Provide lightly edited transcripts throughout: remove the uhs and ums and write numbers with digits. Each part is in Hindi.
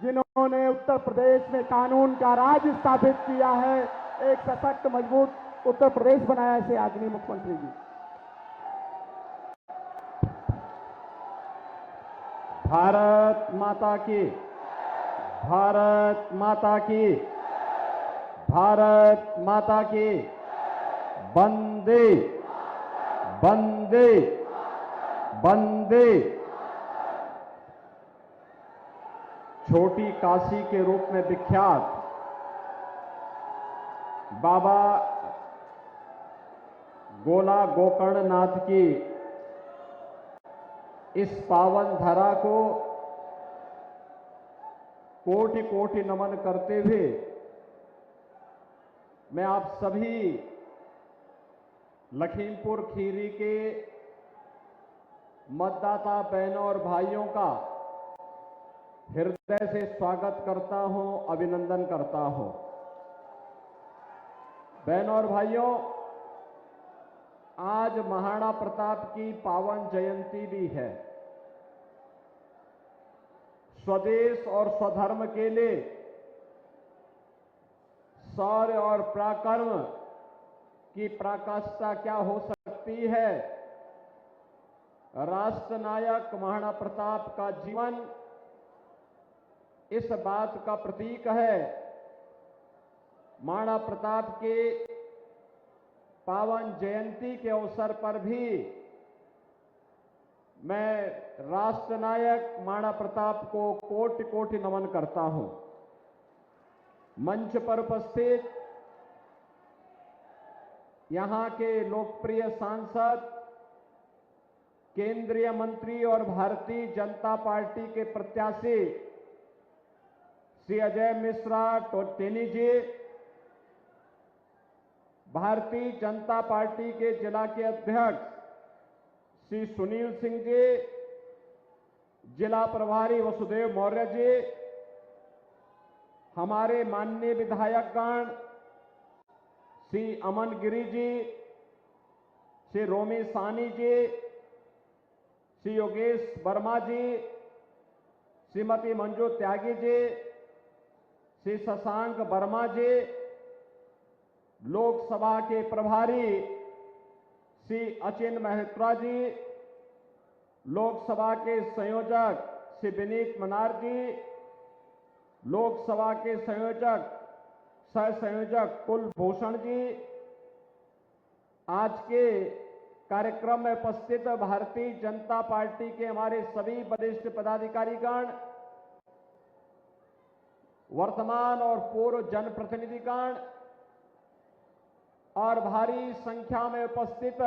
जिन्होंने उत्तर प्रदेश में कानून का राज स्थापित किया है, एक सशक्त मजबूत उत्तर प्रदेश बनाया इसे आदरणीय मुख्यमंत्री जी। भारत माता की, भारत माता की, भारत माता की, वंदे वंदे वंदे। छोटी काशी के रूप में विख्यात बाबा गोला गोकर्णनाथ की इस पावन धरा को कोटि कोटि नमन करते हुए मैं आप सभी लखीमपुर खीरी के मतदाता बहनों और भाइयों का हृदय से स्वागत करता हूं, अभिनंदन करता हूं। बहनों और भाइयों, आज महाराणा प्रताप की पावन जयंती भी है। स्वदेश और स्वधर्म के लिए शौर्य और पराक्रम की पराकाष्ठा क्या हो सकती है। राष्ट्र नायक महाराणा प्रताप का जीवन इस बात का प्रतीक है। महाराणा प्रताप के पावन जयंती के अवसर पर भी मैं राष्ट्र नायक महाराणा प्रताप को कोटि कोटि नमन करता हूं। मंच पर उपस्थित यहां के लोकप्रिय सांसद, केंद्रीय मंत्री और भारतीय जनता पार्टी के प्रत्याशी श्री अजय मिश्रा टेनी जी, भारतीय जनता पार्टी के जिला के अध्यक्ष श्री सुनील सिंह जी, जिला प्रभारी वसुदेव मौर्य जी, हमारे माननीय विधायकगण श्री अमन गिरी जी, श्री रोमी सानी जी, श्री योगेश वर्मा जी, श्रीमती मंजू त्यागी जी, श्री शशांक वर्मा जी, लोकसभा के प्रभारी श्री अचिन मेहत्रा जी, लोकसभा के संयोजक श्री विनीत मनार जी, लोकसभा के संयोजक सह संयोजक कुलभूषण जी, आज के कार्यक्रम में उपस्थित भारतीय जनता पार्टी के हमारे सभी वरिष्ठ पदाधिकारीगण, वर्तमान और पूर्व जनप्रतिनिधिगण और भारी संख्या में उपस्थित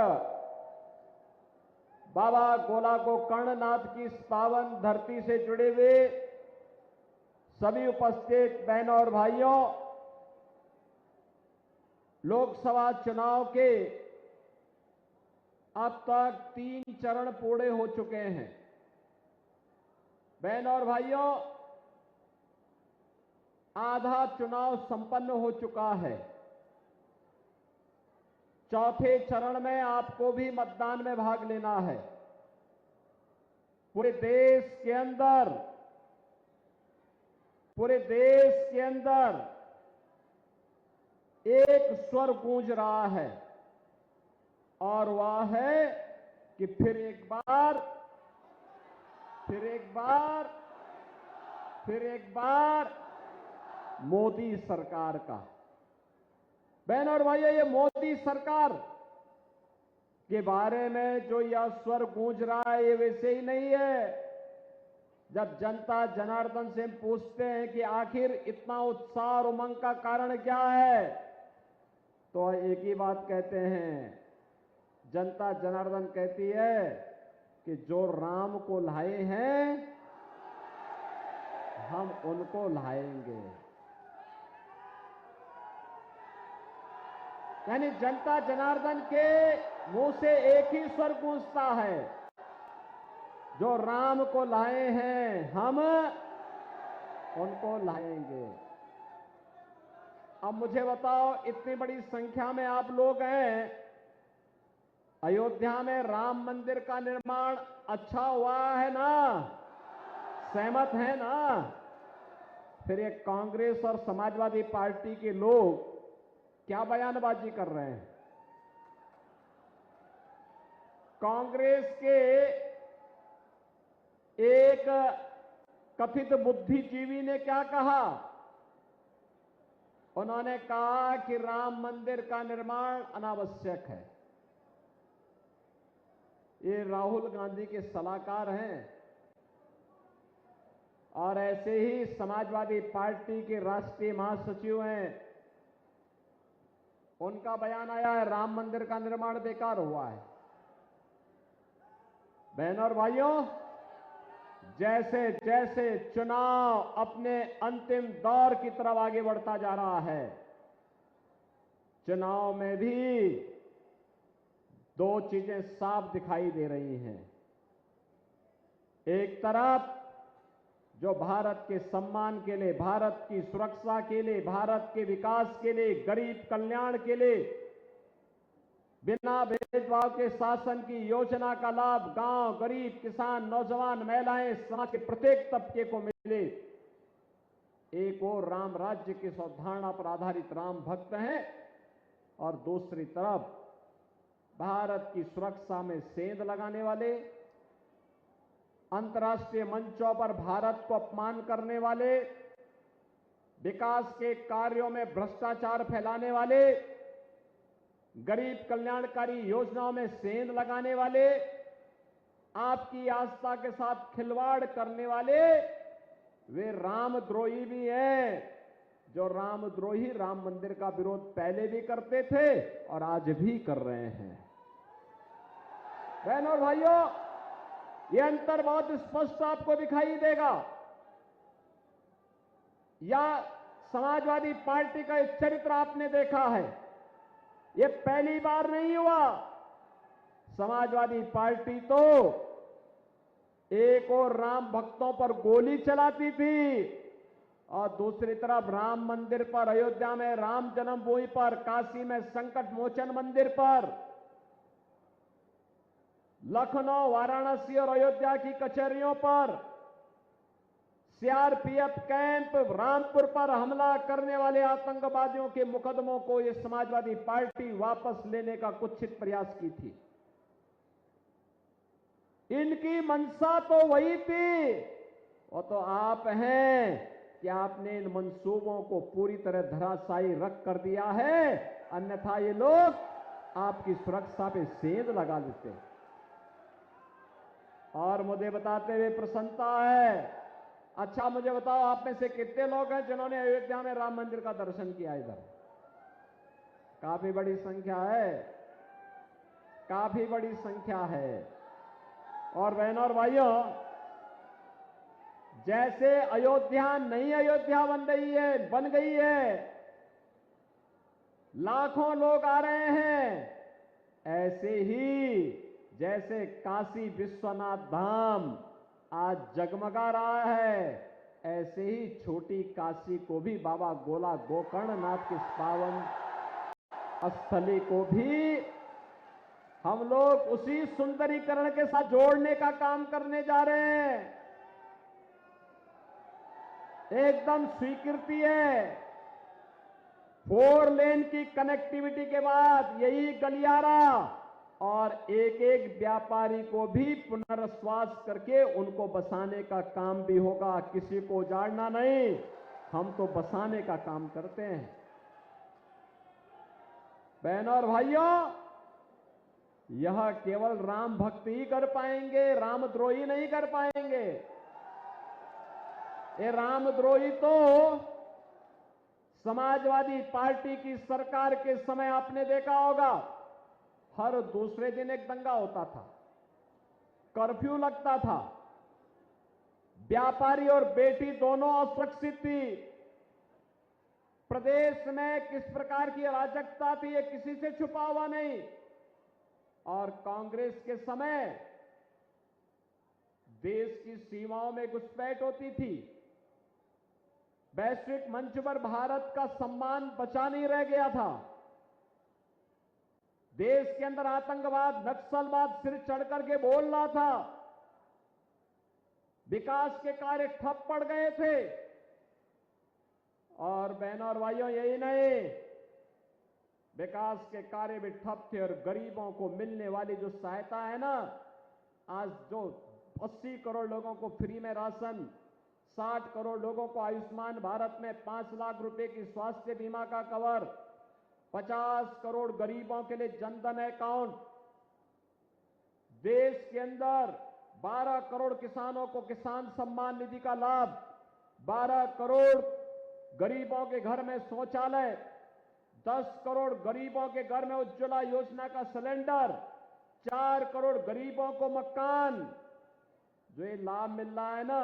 बाबा गोला गोकर्णनाथ की इस पावन धरती से जुड़े हुए सभी उपस्थित बहनों और भाइयों, लोकसभा चुनाव के अब तक 3 चरण पूरे हो चुके हैं। बहनों और भाइयों, आधा चुनाव संपन्न हो चुका है। चौथे चरण में आपको भी मतदान में भाग लेना है। पूरे देश के अंदर एक स्वर गूंज रहा है और वह है कि फिर एक बार मोदी सरकार का। बहनों और भाइयों, ये मोदी सरकार के बारे में जो यह स्वर गूंज रहा है, ये वैसे ही नहीं है। जब जनता जनार्दन से पूछते हैं कि आखिर इतना उत्साह और उमंग का कारण क्या है, तो एक ही बात कहते हैं। जनता जनार्दन कहती है कि जो राम को लाए हैं, हम उनको लाएंगे। यानी जनता जनार्दन के मुंह से एक ही स्वर गूंजता है, जो राम को लाए हैं हम उनको लाएंगे। अब मुझे बताओ, इतनी बड़ी संख्या में आप लोग हैं, अयोध्या में राम मंदिर का निर्माण अच्छा हुआ है ना? सहमत है ना? फिर ये कांग्रेस और समाजवादी पार्टी के लोग क्या बयानबाजी कर रहे हैं। कांग्रेस के एक कथित बुद्धिजीवी ने क्या कहा, उन्होंने कहा कि राम मंदिर का निर्माण अनावश्यक है। ये राहुल गांधी के सलाहकार हैं और ऐसे ही समाजवादी पार्टी के राष्ट्रीय महासचिव हैं, उनका बयान आया है राम मंदिर का निर्माण बेकार हुआ है। बहनों और भाइयों, जैसे जैसे चुनाव अपने अंतिम दौर की तरफ आगे बढ़ता जा रहा है, चुनाव में भी दो चीजें साफ दिखाई दे रही हैं। एक तरफ जो भारत के सम्मान के लिए, भारत की सुरक्षा के लिए, भारत के विकास के लिए, गरीब कल्याण के लिए बिना भेदभाव के शासन की योजना का लाभ गांव, गरीब, किसान, नौजवान, महिलाएं, समाज के प्रत्येक तबके को मिले। एक और राम राज्य की अवधारणा पर आधारित राम भक्त हैं और दूसरी तरफ भारत की सुरक्षा में सेंध लगाने वाले, अंतर्राष्ट्रीय मंचों पर भारत को अपमान करने वाले, विकास के कार्यों में भ्रष्टाचार फैलाने वाले, गरीब कल्याणकारी योजनाओं में सेंध लगाने वाले, आपकी आस्था के साथ खिलवाड़ करने वाले, वे रामद्रोही भी हैं। जो रामद्रोही राम मंदिर का विरोध पहले भी करते थे और आज भी कर रहे हैं। बहनों और भाइयों, यह अंतर बहुत स्पष्ट आपको दिखाई देगा। या समाजवादी पार्टी का एक चरित्र आपने देखा है, यह पहली बार नहीं हुआ। समाजवादी पार्टी तो एक और राम भक्तों पर गोली चलाती थी और दूसरी तरफ राम मंदिर पर, अयोध्या में राम जन्मभूमि पर, काशी में संकट मोचन मंदिर पर, लखनऊ, वाराणसी और अयोध्या की कचहरियों पर, सीआरपीएफ कैंप, रामपुर पर हमला करने वाले आतंकवादियों के मुकदमों को यह समाजवादी पार्टी वापस लेने का कुत्सित प्रयास की थी। इनकी मंशा तो वही थी, वो तो आप हैं कि आपने इन मंसूबों को पूरी तरह धराशायी रख कर दिया है, अन्यथा ये लोग आपकी सुरक्षा पे सेंध लगा देते। और मुझे बताते हुए प्रसन्नता है। अच्छा मुझे बताओ, आप में से कितने लोग हैं जिन्होंने अयोध्या में राम मंदिर का दर्शन किया? इधर काफी बड़ी संख्या है, काफी बड़ी संख्या है। और बहनों और भाइयों, जैसे अयोध्या नई अयोध्या बन गई है, लाखों लोग आ रहे हैं, ऐसे ही जैसे काशी विश्वनाथ धाम आज जगमगा रहा है, ऐसे ही छोटी काशी को भी, बाबा गोला गोकर्णनाथ की पावन स्थली को भी हम लोग उसी सुंदरीकरण के साथ जोड़ने का काम करने जा रहे हैं। एकदम स्वीकृति है। 4 लेन की कनेक्टिविटी के बाद यही गलियारा और एक एक व्यापारी को भी पुनर्वास करके उनको बसाने का काम भी होगा। किसी को उजाड़ना नहीं, हम तो बसाने का काम करते हैं। बहनों और भाइयों, यह केवल राम भक्त ही कर पाएंगे, रामद्रोही नहीं कर पाएंगे। ये रामद्रोही तो समाजवादी पार्टी की सरकार के समय आपने देखा होगा, हर दूसरे दिन एक दंगा होता था, कर्फ्यू लगता था, व्यापारी और बेटी दोनों असुरक्षित थी। प्रदेश में किस प्रकार की अराजकता थी, ये किसी से छुपा हुआ नहीं। और कांग्रेस के समय देश की सीमाओं में घुसपैठ होती थी, वैश्विक मंच पर भारत का सम्मान बचा नहीं रह गया था। देश के अंदर आतंकवाद, नक्सलवाद सिर चढ़ करके बोल रहा था, विकास के कार्य ठप पड़ गए थे। और बहनों और भाइयों, यही नहीं, विकास के कार्य भी ठप थे और गरीबों को मिलने वाली जो सहायता है ना, आज जो 80 करोड़ लोगों को फ्री में राशन, 60 करोड़ लोगों को आयुष्मान भारत में 5 लाख रुपए की स्वास्थ्य बीमा का कवर, 50 करोड़ गरीबों के लिए जनधन अकाउंट, देश के अंदर 12 करोड़ किसानों को किसान सम्मान निधि का लाभ, 12 करोड़ गरीबों के घर में शौचालय, 10 करोड़ गरीबों के घर में उज्ज्वला योजना का सिलेंडर, 4 करोड़ गरीबों को मकान। जो ये लाभ मिल रहा है ना,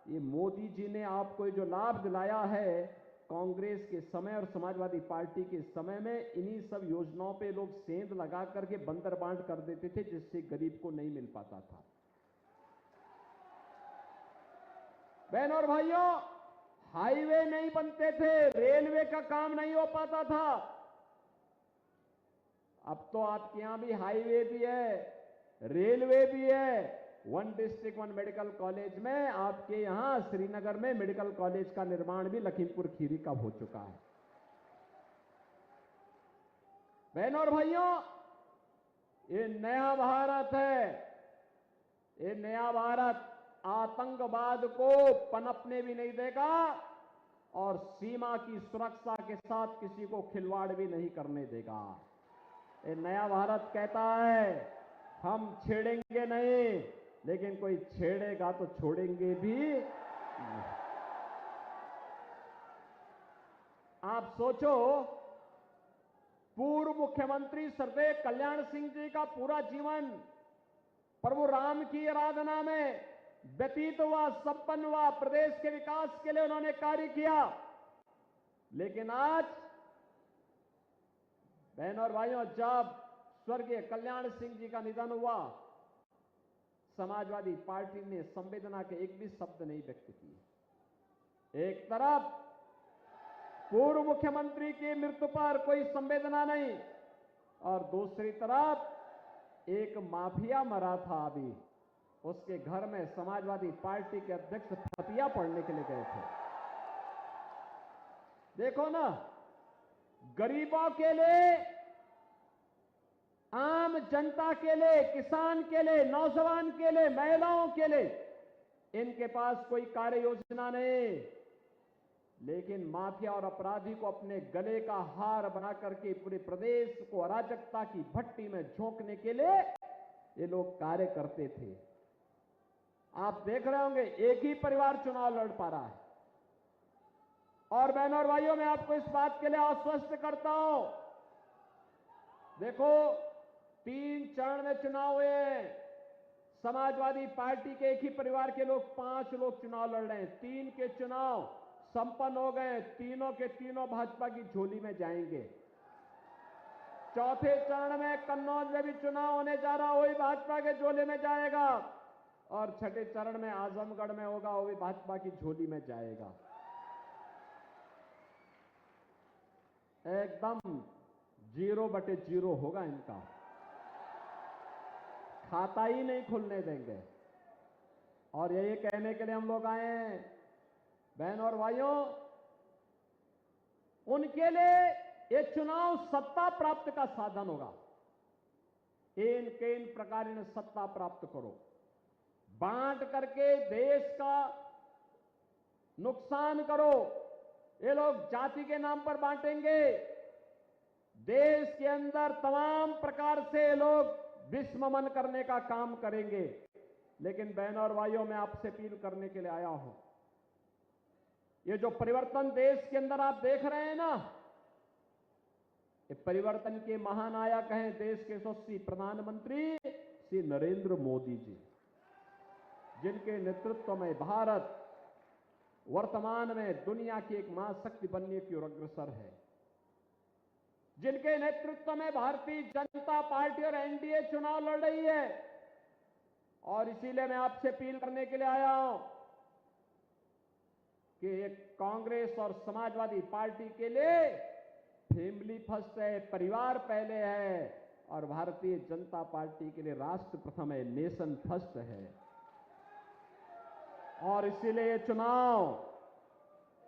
ये मोदी जी ने आपको जो लाभ दिलाया है, कांग्रेस के समय और समाजवादी पार्टी के समय में इन्हीं सब योजनाओं पे लोग सेंध लगा करके बंदर बांट कर देते थे, जिससे गरीब को नहीं मिल पाता था। बहनों और भाइयों, हाईवे नहीं बनते थे, रेलवे का काम नहीं हो पाता था। अब तो आपके यहां भी हाईवे भी है, रेलवे भी है। 1 डिस्ट्रिक्ट 1 मेडिकल कॉलेज में आपके यहां श्रीनगर में मेडिकल कॉलेज का निर्माण भी लखीमपुर खीरी का हो चुका है। बहनों और भाइयों, ये नया भारत है। ये नया भारत आतंकवाद को पनपने भी नहीं देगा और सीमा की सुरक्षा के साथ किसी को खिलवाड़ भी नहीं करने देगा। ये नया भारत कहता है हम छेड़ेंगे नहीं, लेकिन कोई छेड़ेगा तो छोड़ेंगे भी नहीं। आप सोचो, पूर्व मुख्यमंत्री स्वर्गीय कल्याण सिंह जी का पूरा जीवन प्रभु राम की आराधना में व्यतीत हुआ, संपन्न हुआ, प्रदेश के विकास के लिए उन्होंने कार्य किया। लेकिन आज बहनों और भाइयों, जब स्वर्गीय कल्याण सिंह जी का निधन हुआ, समाजवादी पार्टी ने संवेदना के एक भी शब्द नहीं व्यक्त किए। एक तरफ पूर्व मुख्यमंत्री की मृत्यु पर कोई संवेदना नहीं, और दूसरी तरफ एक माफिया मरा था अभी, उसके घर में समाजवादी पार्टी के अध्यक्ष फतिया पढ़ने के लिए गए थे। देखो ना, गरीबों के लिए, आम जनता के लिए, किसान के लिए, नौजवान के लिए, महिलाओं के लिए इनके पास कोई कार्य योजना नहीं। लेकिन माफिया और अपराधी को अपने गले का हार बना करके पूरे प्रदेश को अराजकता की भट्टी में झोंकने के लिए ये लोग कार्य करते थे। आप देख रहे होंगे, एक ही परिवार चुनाव लड़ पा रहा है। और बहनों और भाइयों, मैं आपको इस बात के लिए आश्वस्त करता हूं, देखो 3 चरण में चुनाव हुए हैं। समाजवादी पार्टी के एक ही परिवार के लोग 5 लोग चुनाव लड़ रहे हैं। 3 के चुनाव संपन्न हो गए, तीनों के तीनों भाजपा की झोली में जाएंगे। चौथे चरण में कन्नौज में भी चुनाव होने जा रहा, वही भाजपा के झोली में जाएगा। और छठे चरण में आजमगढ़ में होगा, वो भी भाजपा की झोली में जाएगा। एकदम 0/0 होगा इनका, खाता ही नहीं खुलने देंगे। और यही कहने के लिए हम लोग आए हैं, बहनों और भाइयों, उनके लिए ये चुनाव सत्ता प्राप्त का साधन होगा। इन प्रकार इन्हें सत्ता प्राप्त करो, बांट करके देश का नुकसान करो। ये लोग जाति के नाम पर बांटेंगे, देश के अंदर तमाम प्रकार से लोग विस्ममन करने का काम करेंगे। लेकिन बहनों और भाइयों, मैं आपसे अपील करने के लिए आया हूं, ये जो परिवर्तन देश के अंदर आप देख रहे हैं ना, ये परिवर्तन के महानायक हैं देश के यशस्वी प्रधानमंत्री श्री नरेंद्र मोदी जी, जिनके नेतृत्व में भारत वर्तमान में दुनिया की एक महाशक्ति बनने की ओर अग्रसर है, जिनके नेतृत्व में भारतीय जनता पार्टी और एनडीए चुनाव लड़ रही है। और इसीलिए मैं आपसे अपील करने के लिए आया हूं कि एक कांग्रेस और समाजवादी पार्टी के लिए फैमिली फर्स्ट है, परिवार पहले है, और भारतीय जनता पार्टी के लिए राष्ट्र प्रथम है, नेशन फर्स्ट है। और इसीलिए ये चुनाव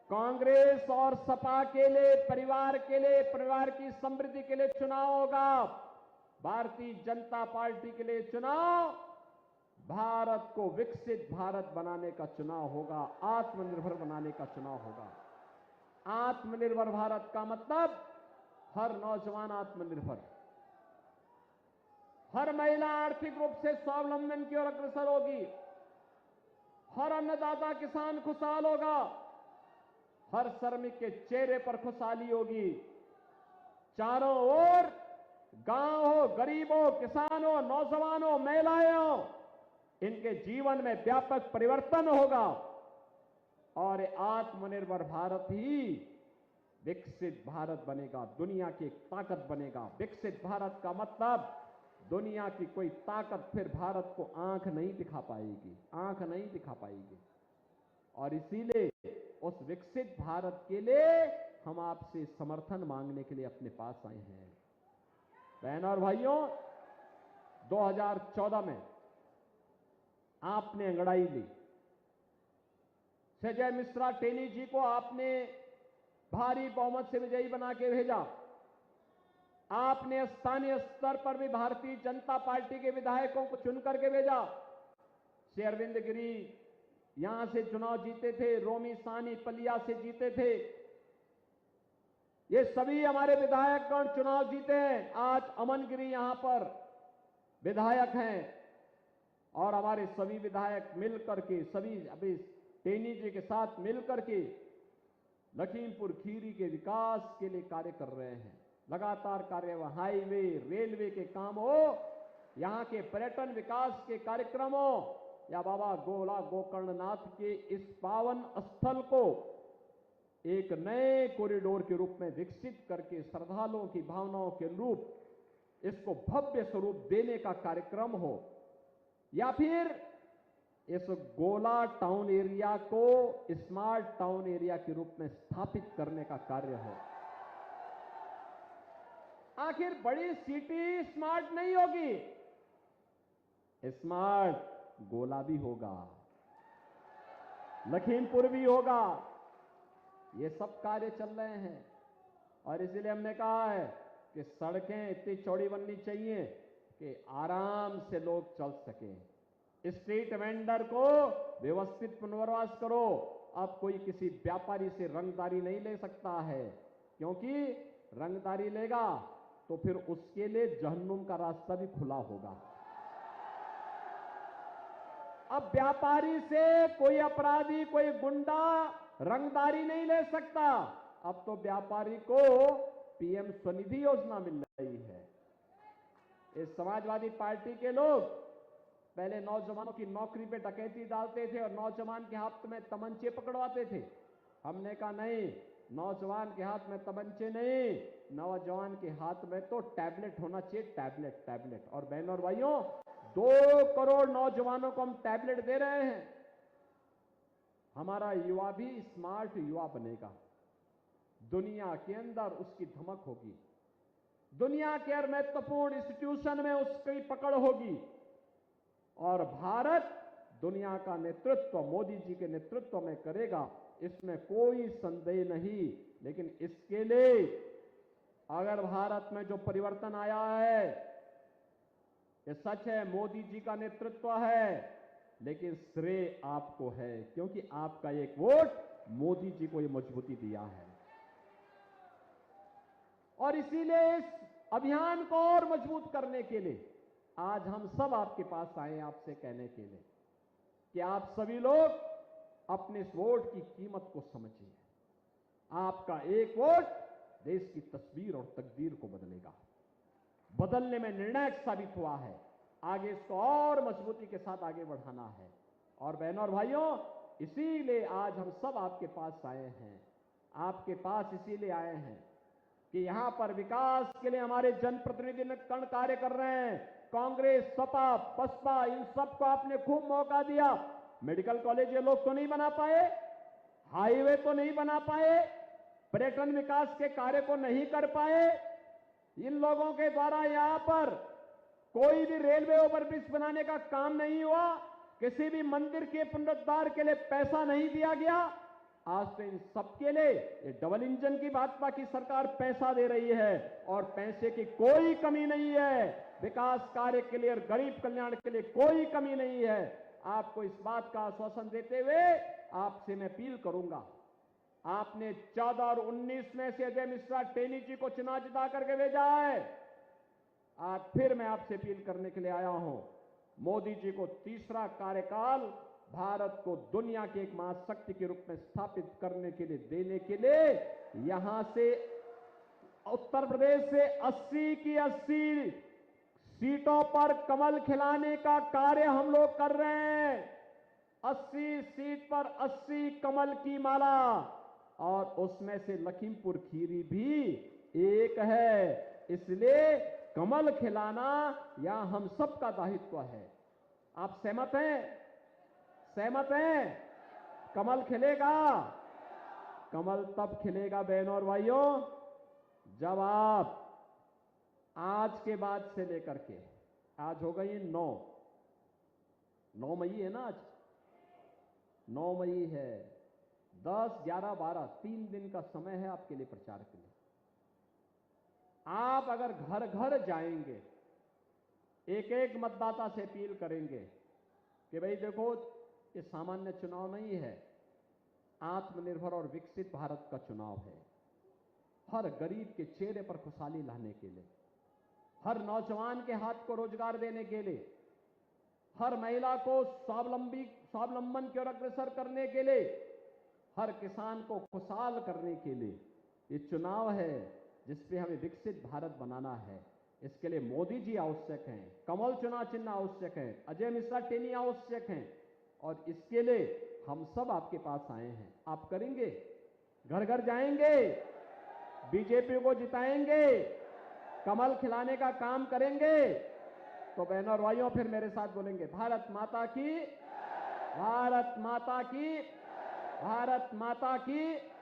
कांग्रेस और सपा के लिए, परिवार के लिए, परिवार की समृद्धि के लिए चुनाव होगा। भारतीय जनता पार्टी के लिए चुनाव भारत को विकसित भारत बनाने का चुनाव होगा, आत्मनिर्भर बनाने का चुनाव होगा। आत्मनिर्भर भारत का मतलब हर नौजवान आत्मनिर्भर, हर महिला आर्थिक रूप से स्वावलंबन की ओर अग्रसर होगी, हर अन्नदाता किसान खुशहाल होगा, हर श्रमिक के चेहरे पर खुशहाली होगी। चारों ओर गांव हो, गरीब हो, किसान हो, नौजवान हो, महिलाएं हो, इनके जीवन में व्यापक परिवर्तन होगा और आत्मनिर्भर भारत ही विकसित भारत बनेगा, दुनिया की एक ताकत बनेगा। विकसित भारत का मतलब दुनिया की कोई ताकत फिर भारत को आंख नहीं दिखा पाएगी, आंख नहीं दिखा पाएगी। और इसीलिए उस विकसित भारत के लिए हम आपसे समर्थन मांगने के लिए अपने पास आए हैं। बहनों और भाइयों, 2014 में आपने अंगड़ाई ली, संजय मिश्रा टेनी जी को आपने भारी बहुमत से विजयी बना के भेजा। आपने स्थानीय स्तर पर भी भारतीय जनता पार्टी के विधायकों को चुन करके भेजा। श्री अरविंद गिरी यहां से चुनाव जीते थे, रोमी सानी पलिया से जीते थे। ये सभी हमारे विधायकगण चुनाव जीते हैं। आज अमन गिरी यहां पर विधायक हैं और हमारे सभी विधायक मिलकर के, सभी अभी टेनी जी के साथ मिलकर के लखीमपुर खीरी के विकास के लिए कार्य कर रहे हैं। लगातार कार्य, हाईवे, रेलवे के काम हो, यहां के पर्यटन विकास के कार्यक्रम हो, या बाबा गोला गोकर्णनाथ के इस पावन स्थल को एक नए कॉरिडोर के रूप में विकसित करके श्रद्धालुओं की भावनाओं के अनुरूप इसको भव्य स्वरूप देने का कार्यक्रम हो, या फिर इस गोला टाउन एरिया को स्मार्ट टाउन एरिया के रूप में स्थापित करने का कार्य हो। आखिर बड़ी सिटी स्मार्ट नहीं होगी, स्मार्ट गोला भी होगा, लखीमपुर भी होगा। ये सब कार्य चल रहे हैं और इसलिए हमने कहा है कि सड़कें इतनी चौड़ी बननी चाहिए कि आराम से लोग चल सकें। स्ट्रीट वेंडर को व्यवस्थित पुनर्वास करो। अब कोई किसी व्यापारी से रंगदारी नहीं ले सकता है, क्योंकि रंगदारी लेगा तो फिर उसके लिए जहन्नुम का रास्ता भी खुला होगा। अब व्यापारी से कोई अपराधी, कोई गुंडा रंगदारी नहीं ले सकता। अब तो व्यापारी को पीएम स्वनिधि योजना मिल रही है। इस समाजवादी पार्टी के लोग पहले नौजवानों की नौकरी पे डकैती डालते थे और नौजवान के हाथ में तमंचे पकड़वाते थे। हमने कहा नहीं, नौजवान के हाथ में तमंचे नहीं, नौजवान के हाथ में तो टैबलेट होना चाहिए, टैबलेट टैबलेट। और बहनों और भाइयों, 2 करोड़ नौजवानों को हम टैबलेट दे रहे हैं। हमारा युवा भी स्मार्ट युवा बनेगा, दुनिया के अंदर उसकी धमक होगी, दुनिया के हर महत्वपूर्ण इंस्टीट्यूशन में उसकी पकड़ होगी और भारत दुनिया का नेतृत्व मोदी जी के नेतृत्व में करेगा, इसमें कोई संदेह नहीं। लेकिन इसके लिए अगर भारत में जो परिवर्तन आया है, ये सच है, मोदी जी का नेतृत्व है, लेकिन श्रेय आपको है, क्योंकि आपका एक वोट मोदी जी को ये मजबूती दिया है। और इसीलिए इस अभियान को और मजबूत करने के लिए आज हम सब आपके पास आए, आपसे कहने के लिए कि आप सभी लोग अपने इस वोट की कीमत को समझिए। आपका एक वोट देश की तस्वीर और तकदीर को बदलेगा, बदलने में निर्णायक साबित हुआ है। आगे इसको और मजबूती के साथ आगे बढ़ाना है। और बहनों और भाइयों, इसीलिए आज हम सब आपके पास आए हैं। आपके पास इसीलिए आए हैं कि यहां पर विकास के लिए हमारे जनप्रतिनिधिगण कार्य कर रहे हैं। कांग्रेस, सपा, बसपा, इन सबको आपने खूब मौका दिया। मेडिकल कॉलेज ये लोग तो नहीं बना पाए, हाईवे तो नहीं बना पाए, पर्यटन विकास के कार्य को नहीं कर पाए। इन लोगों के द्वारा यहां पर कोई भी रेलवे ओवरब्रिज बनाने का काम नहीं हुआ, किसी भी मंदिर के पुनरुद्धार के लिए पैसा नहीं दिया गया। आज तो इन सबके लिए ये डबल इंजन की भाजपा की सरकार पैसा दे रही है और पैसे की कोई कमी नहीं है। विकास कार्य के लिए और गरीब कल्याण के लिए कोई कमी नहीं है। आपको इस बात का आश्वासन देते हुए आपसे मैं अपील करूंगा, आपने 14 और 19 में से अजय मिश्रा टेनी जी को चुनाव जिता करके भेजा है। आज फिर मैं आपसे अपील करने के लिए आया हूं, मोदी जी को तीसरा कार्यकाल भारत को दुनिया की एक महाशक्ति के रूप में स्थापित करने के लिए देने के लिए यहां से उत्तर प्रदेश से 80 की 80 सीटों पर कमल खिलाने का कार्य हम लोग कर रहे हैं। 80 सीट पर 80 कमल की माला, और उसमें से लखीमपुर खीरी भी एक है। इसलिए कमल खिलाना यह हम सबका दायित्व है। आप सहमत हैं? सहमत हैं? कमल खिलेगा। कमल तब खिलेगा बहनों और भाइयों, जब आप आज के बाद से लेकर के, आज हो गई 9 मई है ना, आज 9 मई है, 10, 11, 12 3 दिन का समय है आपके लिए प्रचार के लिए। आप अगर घर घर जाएंगे, एक एक मतदाता से अपील करेंगे कि भाई देखो, ये सामान्य चुनाव नहीं है, आत्मनिर्भर और विकसित भारत का चुनाव है। हर गरीब के चेहरे पर खुशहाली लाने के लिए, हर नौजवान के हाथ को रोजगार देने के लिए, हर महिला को स्वावलंबन की ओर अग्रसर करने के लिए, हर किसान को खुशहाल करने के लिए ये चुनाव है जिसपे हमें विकसित भारत बनाना है। इसके लिए मोदी जी आवश्यक हैं, कमल चुनाव चिन्ह आवश्यक है, अजय मिश्रा टेनी आवश्यक हैं, और इसके लिए हम सब आपके पास आए हैं। आप करेंगे? घर घर जाएंगे, बीजेपी को जिताएंगे, कमल खिलाने का काम करेंगे? तो बहनों और भाइयों फिर मेरे साथ बोलेंगे, भारत माता की, भारत माता की, भारत माता की।